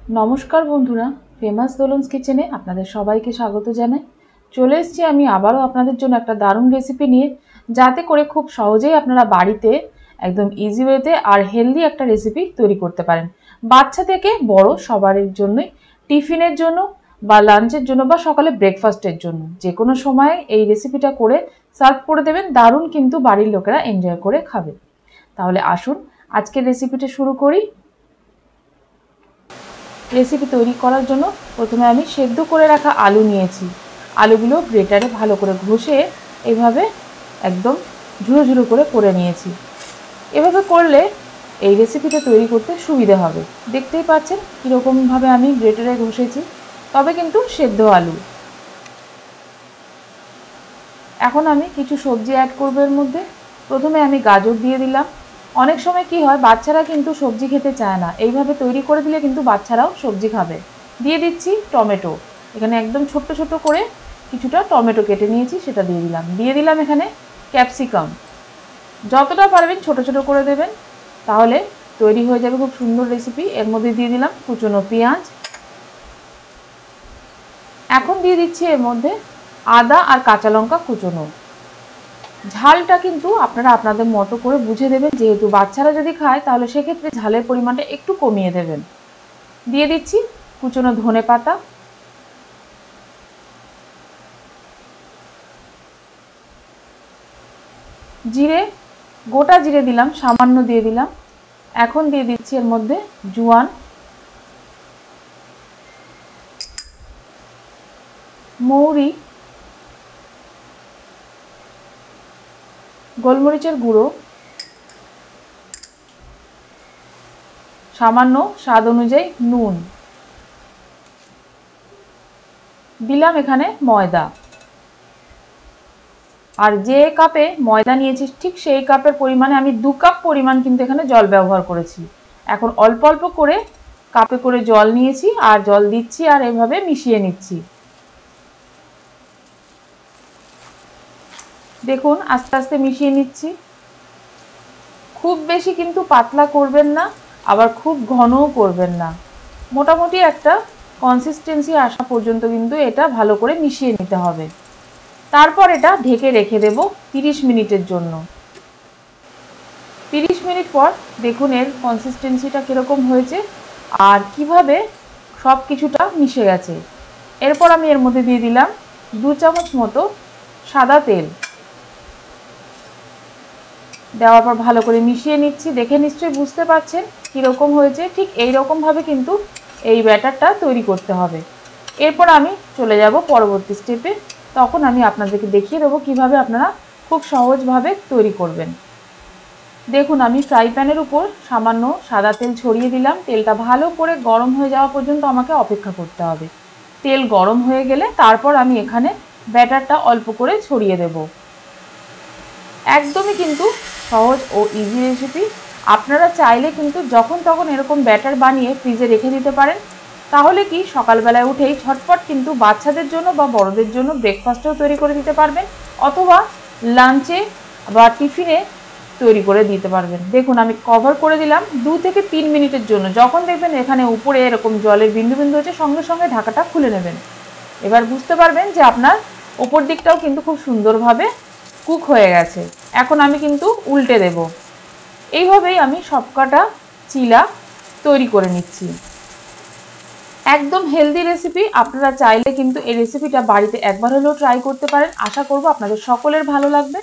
नमस्कार बंधुरा फेमास दोलन्स किचेने आपनादेर सबाइके स्वागत जानाई। चले एसेछि आमि आबारो आपनादेर जोन्नो एकटा दारुण रेसिपि निये, जाते करे खूब सहजेई आपनारा बाड़ीते एकदम इजी वेते आर हेल्दी एकटा रेसिपि तैरि करते पारेन। बाच्चा थेके बड़ो सबारेर जोन्नोई, टिफिनेर जोन्नो बा लांचेर जोन्नो बा सकाले ब्रेकफास्टेर जोन्नो जेकोनो समय एई रेसिपिटा करे सार्व करे देबेन। दारुण किन्तु बाड़िर लोकेरा एनजय करे खाबे। ताहले आसुन आजकेर रेसिपिटा शुरू करी। रेसिपि तैरि करार जोन्नो प्रथमे आमि सेদ্ধ करे राखा आलू नियेछि। आलूगुलो ग्रेटारे भालो करे घषे एइभावे एकदम झुड़ो झुड़ो करे नियेछि। एभावे करले এই রেসিপিটা তৈরি করতে সুবিধা হবে। দেখতেই পাচ্ছেন কিরকম ভাবে আমি গ্রেটারে ঘষেছি, তবে কিন্তু সেদ্ধ আলু। এখন আমি কিছু সবজি অ্যাড করব এর মধ্যে। প্রথমে আমি গাজর দিয়ে দিলাম। অনেক সময় কি হয় বাচ্চারা কিন্তু সবজি খেতে চায় না, এইভাবে তৈরি করে দিলে কিন্তু বাচ্চারাও সবজি খাবে। দিয়ে দিচ্ছি টমেটো, এখানে একদম ছোট্ট ছোট্ট করে কিছুটা টমেটো কেটে নিয়েছি সেটা দিয়ে দিলাম। দিয়ে দিলাম এখানে ক্যাপসিকাম, যতটা পারবেন ছোট ছোট করে দেবেন, তাহলে তৈরি হয়ে যাবে খুব সুন্দর রেসিপি। এর মধ্যে দিয়ে দিলাম কুচনো পেঁয়াজ। এখন দিয়ে দিচ্ছি এর মধ্যে আদা আর কাঁচা লঙ্কা কুচনো। ঝালটা কিন্তু আপনারা আপনাদের মতো করে বুঝে দেবেন, যেহেতু বাচ্চারা যদি খায় তাহলে সেক্ষেত্রে ঝালের পরিমাণটা একটু কমিয়ে দেবেন। দিয়ে দিচ্ছি কুচনো ধনে পাতা, জিরে, গোটা জিরে দিলাম সামান্য দিয়ে দিলাম। এখন দিয়ে দিচ্ছি এর মধ্যে জোয়ান, মৌরি, গোলমরিচের গুঁড়ো, সামান্য স্বাদ অনুযায়ী নুন, দিলাম এখানে ময়দা। আর যে কাপে ময়দা নিয়েছি ঠিক সেই কাপের পরিমাণে আমি 2 কাপ পরিমাণ কিন্তু এখানে জল ব্যবহার করেছি। এখন অল্প অল্প করে কাপে করে জল নিয়েছি আর জল দিচ্ছি আর এইভাবে মিশিয়ে নিচ্ছি। দেখুন আস্তে আস্তে মিশিয়ে নিচ্ছি। খুব বেশি কিন্তু পাতলা করবেন না, আবার খুব ঘনও করবেন না, মোটামুটি একটা কনসিস্টেন্সি আসা পর্যন্ত কিন্তু এটা ভালো করে মিশিয়ে নিতে হবে। তারপর এটা ঢেকে রেখে দেব 30 মিনিটের জন্য। 30 মিনিট পর দেখুন এর কনসিস্টেন্সিটা কীরকম হয়েছে আর কিভাবে সব কিছুটা মিশে গেছে। এরপর আমি এর মধ্যে দিয়ে দিলাম 2 চামচ মতো সাদা তেল। দেওয়ার পর ভালো করে মিশিয়ে নিচ্ছি। দেখে নিশ্চয়ই বুঝতে পারছেন কীরকম হয়েছে। ঠিক এই রকমভাবে কিন্তু এই ব্যাটারটা তৈরি করতে হবে। এরপর আমি চলে যাব পরবর্তী স্টেপে, তখন আমি আপনাদেরকে দেখিয়ে দেবো কিভাবে আপনারা খুব সহজভাবে তৈরি করবেন। দেখুন আমি ফ্রাই প্যানের উপর সামান্য সাদা তেল ছড়িয়ে দিলাম। তেলটা ভালো করে গরম হয়ে যাওয়া পর্যন্ত আমাকে অপেক্ষা করতে হবে। তেল গরম হয়ে গেলে তারপর আমি এখানে ব্যাটারটা অল্প করে ছড়িয়ে দেব। একদমই কিন্তু সহজ ও ইজি রেসিপি। আপনারা চাইলে কিন্তু যখন তখন এরকম ব্যাটার বানিয়ে ফ্রিজে রেখে দিতে পারেন। তাহলে কি সকালবেলায় উঠেই ঝটপট কিন্তু বাচ্চাদের জন্য বা বড়দের জন্য ব্রেকফাস্টও তৈরি করে দিতে পারবেন, অথবা লাঞ্চে বা টিফিনে তৈরি করে দিতে পারবেন। দেখুন আমি কভার করে দিলাম 2 থেকে 3 মিনিটের জন্য। যখন দেখবেন এখানে উপরে এরকম জলের বিন্দু বিন্দু হচ্ছে, সঙ্গে সঙ্গে ঢাকাটা খুলে নেবেন। এবার বুঝতে পারবেন যে আপনার ওপর দিকটাও কিন্তু খুব সুন্দরভাবে কুক হয়ে গেছে। এখন আমি কিন্তু উল্টে দেব। এইভাবেই আমি সবকটা চিলা তৈরি করে নিচ্ছি। একদম হেলদি রেসিপি। আপনারা চাইলে কিন্তু এই রেসিপিটা বাড়িতে একবার হলেও ট্রাই করতে পারেন। আশা করব আপনাদের সকলের ভালো লাগবে।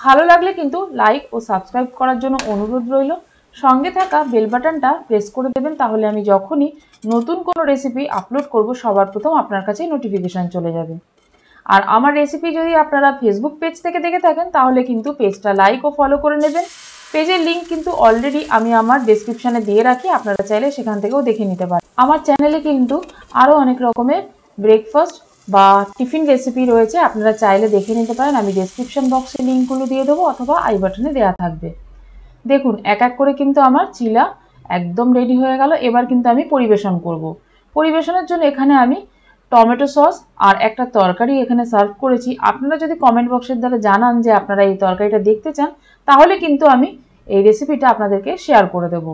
ভালো লাগলে কিন্তু লাইক ও সাবস্ক্রাইব করার জন্য অনুরোধ রইল। সঙ্গে থাকা বেল বাটনটা প্রেস করে দেবেন, তাহলে আমি যখনই নতুন কোনো রেসিপি আপলোড করব সবার প্রথম আপনার কাছে নোটিফিকেশান চলে যাবে। আর আমার রেসিপি যদি আপনারা ফেসবুক পেজ থেকে দেখে থাকেন তাহলে কিন্তু পেজটা লাইক ও ফলো করে নেবেন। পেজের লিঙ্ক কিন্তু অলরেডি আমি আমার ডেসক্রিপশানে দিয়ে রাখি, আপনারা চাইলে সেখান থেকেও দেখে নিতে পারেন। আমার চ্যানেলে কিন্তু আরও অনেক রকমের ব্রেকফাস্ট বা টিফিন রেসিপি রয়েছে, আপনারা চাইলে দেখে নিতে পারেন। আমি ডেসক্রিপশন বক্সে লিঙ্কগুলো দিয়ে দেবো অথবা আই বাটনে দেওয়া থাকবে। দেখুন এক এক করে কিন্তু আমার চিলা একদম রেডি হয়ে গেল। এবার কিন্তু আমি পরিবেশন করব। পরিবেশনের জন্য এখানে আমি টমেটো সস আর একটা তরকারি এখানে সার্ভ করেছি। আপনারা যদি কমেন্ট বক্সের দ্বারা জানান যে আপনারা এই তরকারিটা দেখতে চান, তাহলে কিন্তু আমি এই রেসিপিটা আপনাদেরকে শেয়ার করে দেব।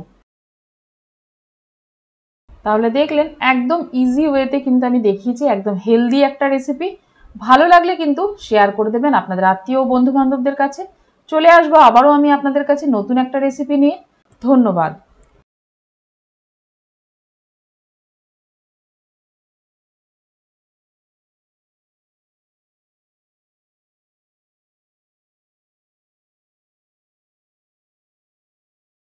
তাহলে দেখলেন একদম ইজি ওয়েতে কিন্তু আমি দেখিয়েছি, একদম হেলদি একটা রেসিপি। ভালো লাগলে কিন্তু শেয়ার করে দেবেন আপনাদের আত্মীয় ও বন্ধু বান্ধবদের কাছে। চলে আসবো আবারও আমি আপনাদের কাছে নতুন একটা রেসিপি নিয়ে। ধন্যবাদ।